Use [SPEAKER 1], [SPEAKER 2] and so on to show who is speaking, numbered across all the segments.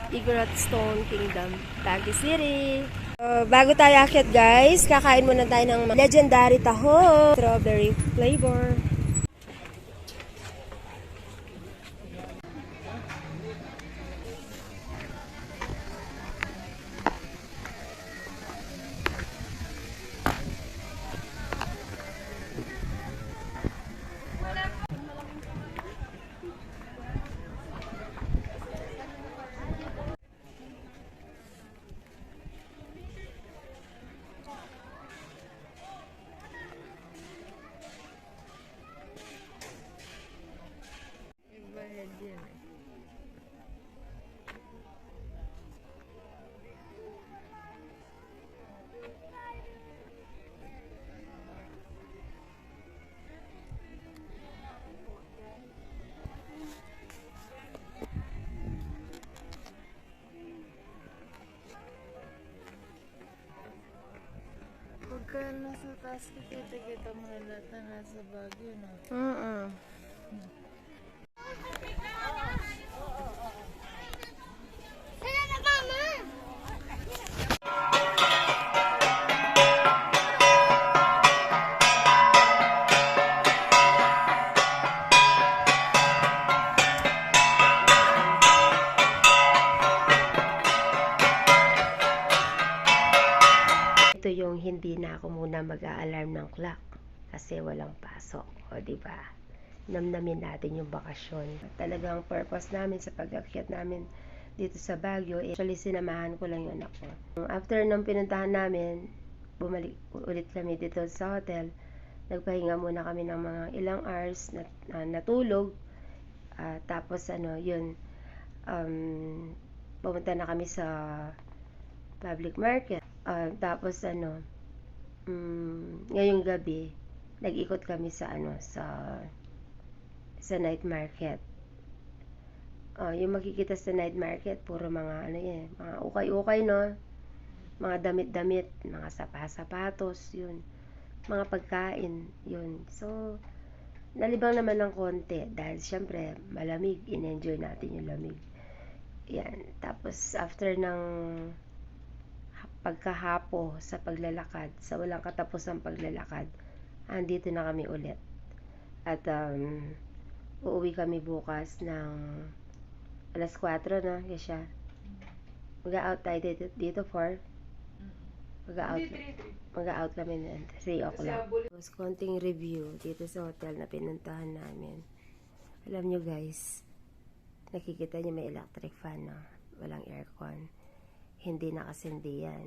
[SPEAKER 1] Igorot Stone Kingdom, Baguio City. Bago tayo akyat guys, kakain muna tayo ng legendary taho, strawberry flavor.
[SPEAKER 2] Pagka nasa taas kita mo na lahat na nasa Baguio na.
[SPEAKER 1] Ito yung hindi na ako muna mag-a-alarm ng clock kasi walang pasok, o di ba? Namnamin natin yung bakasyon. Talagang purpose namin sa pag-akyat namin dito sa Baguio, actually sinamahan ko lang yung anak ko. After nung pinuntahan namin, bumalik ulit kami dito sa hotel. Nagpahinga muna kami ng mga ilang hours na natulog. Tapos yun, pumunta na kami sa public market. Tapos ngayong gabi nag-ikot kami sa sa night market. Yung makikita sa night market puro mga mga ukay-ukay, no, mga damit-damit, mga sapatos, yun, mga pagkain, yun. So nalibang naman ng konti dahil syempre malamig, in-enjoy natin yung lamig. Yan. Tapos after ng pagkahapo sa paglalakad, sa walang katapusang paglalakad, andito na kami ulit. At uuwi kami bukas ng alas 4 na, Kesha. Mag-out tayo dito 4. Mag-out kami ng 3 o'clock. Tapos konting review dito sa hotel na pinuntahan namin. Alam nyo guys, nakikita nyo may electric fan, no? Walang aircon. Hindi nakasindi yan.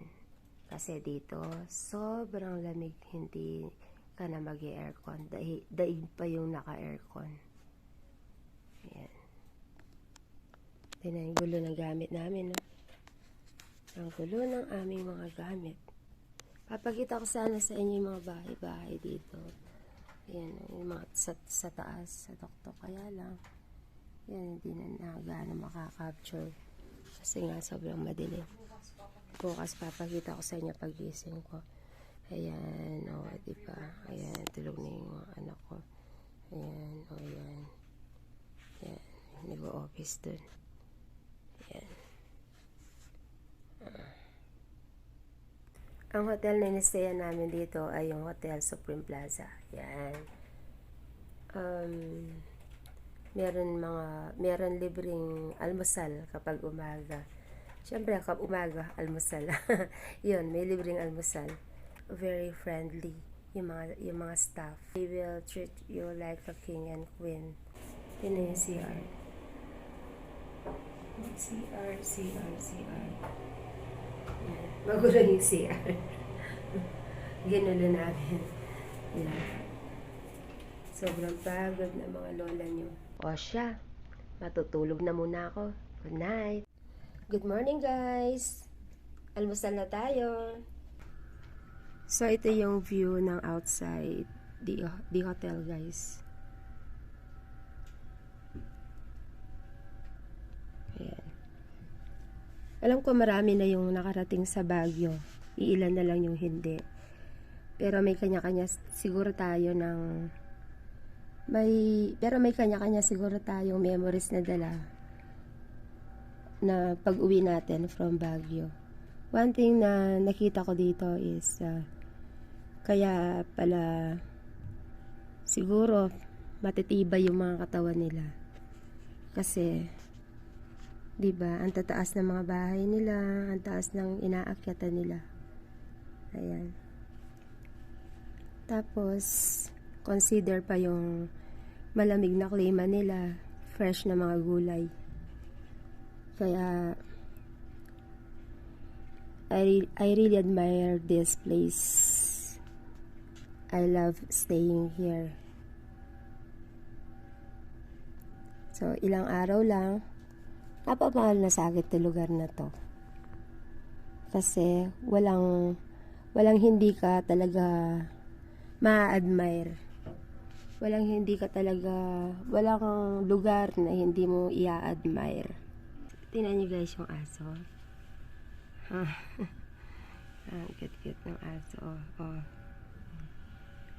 [SPEAKER 1] Kasi dito, sobrang lamig, hindi ka na mag-aircon. Daig pa yung naka-aircon. Ayan. Tignan yung gulo ng gamit namin, no? Ang gulo ng aming mga gamit. Papakita ko sana sa inyo yung mga bahay-bahay dito. Ayan, yung mga sa taas, sa tuktok. Kaya lang, yan, hindi na gano'n makaka-capture. Kasi nga, sobrang madilim. Bukas papakita ko sa inyo pagising ko. Ayan, diba? Ayan, tulog na yung mga anak ko. Ayan, ayan. Ayan, nag-o-office dun. Ayan. Ang hotel na inistayan namin dito ay yung Hotel Supreme Plaza. Ayan. Meron libreng almusal kapag umaga. Siyempre, kapag umaga, almusal. Yun, may libreng almusal. Very friendly yung mga staff. They will treat you like a king and queen. Yun na yung CR. CR. Magulang yung CR. Ginulo namin. Yan. Sobrang pagod na mga lola nyo. O siya, matutulog na muna ako. Good night. Good morning guys. Almusal na tayo. So ito yung view ng outside the hotel guys. Ayan. Alam ko marami na yung nakarating sa Baguio. Iilan na lang yung hindi. Pero may kanya-kanya siguro tayo pero may kanya-kanya siguro tayong memories na dala. na pag-uwi natin from Baguio. One thing na nakita ko dito is kaya pala siguro matitibay yung mga katawan nila. Kasi 'di ba, ang tataas ng mga bahay nila, ang taas ng inaakyatan nila. Ayan. Tapos consider pa yung malamig na klima nila, fresh na mga gulay. Kaya I really admire this place. I love staying here. So, ilang araw lang, napapahal na sa agad na lugar na to. Kasi, walang hindi ka talaga ma-admire. Walang lugar na hindi mo i-admire. Tingnan niyo guys yung aso. Ang cute-cute ng aso. Oh.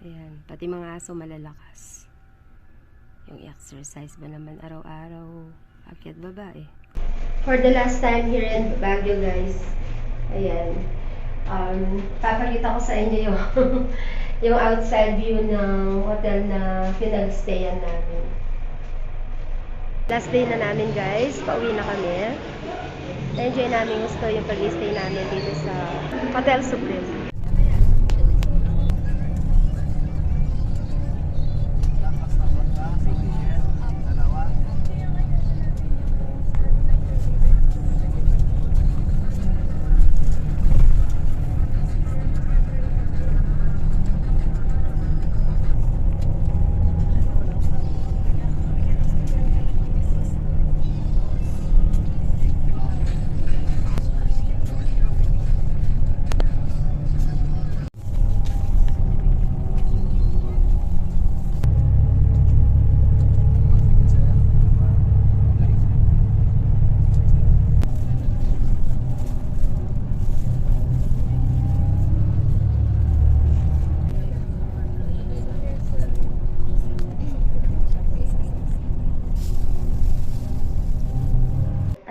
[SPEAKER 1] Ayan. Pati mga aso malalakas. Yung exercise ba naman araw-araw. Akyat babae. For the last time here in Baguio guys. Ayan. Papakita ko sa inyo yung yung outside view ng hotel na pinag-stayan namin. Last day na namin guys. Pauwi na kami. Enjoy namin gusto yung pag-stay namin dito sa Hotel Supreme.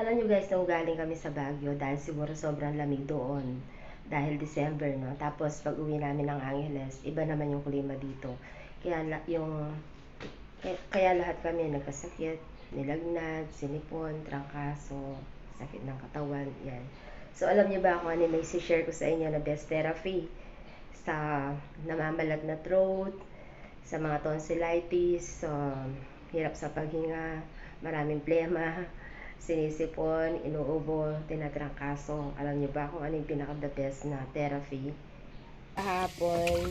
[SPEAKER 1] Alam nyo guys, nung galing kami sa Baguio, dahil siguro sobrang lamig doon, dahil December, no? Tapos pag uwi namin ng Angeles, iba naman yung klima dito. Kaya lahat kami nagkasakit, nilagnat, sinipon, trangkaso, sakit ng katawan, yan. So alam niyo ba kung ano may share ko sa inyo na best therapy sa namamalat na throat, sa mga tonsillitis, hirap sa paghinga, maraming plema, sinisipon, inuubo, tinatrangkaso. Alam niyo ba kung ano yung pinaka-the best na therapy? Kahapon,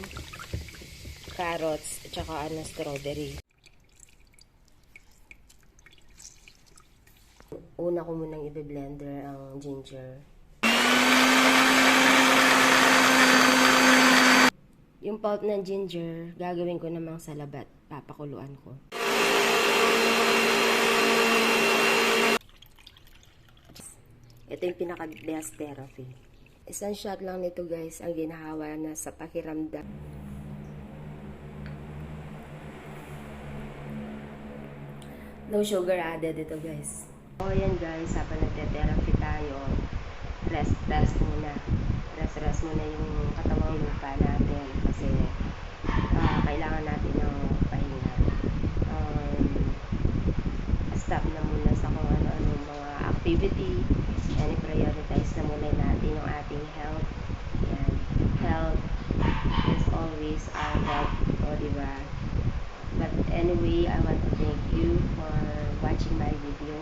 [SPEAKER 1] carrots, at saka strawberry. Una ko munang i-blender ang ginger. Yung pulp ng ginger, gagawin ko namang salabat. Papakuluan ko. Ito yung pinaka-best therapy. Isang shot lang nito guys ang ginahawa na sa pakiramdam. No sugar added ito guys. O yan guys, habang nagte-therapy tayo, rest muna. Rest muna yung katawang lupa natin kasi kailangan natin ng pahinga. Stop na muna sa kung ano-ano mga activity and i-prioritize na muna natin yung ating health. Yan. Health is always our health. O diba? But anyway, I want to thank you for watching my video.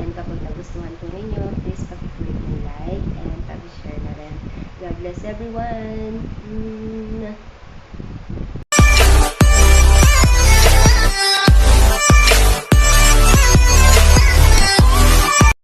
[SPEAKER 1] And kapag nagustuhan ko ninyo, please pakiclick ng like and pakishare na rin. God bless everyone!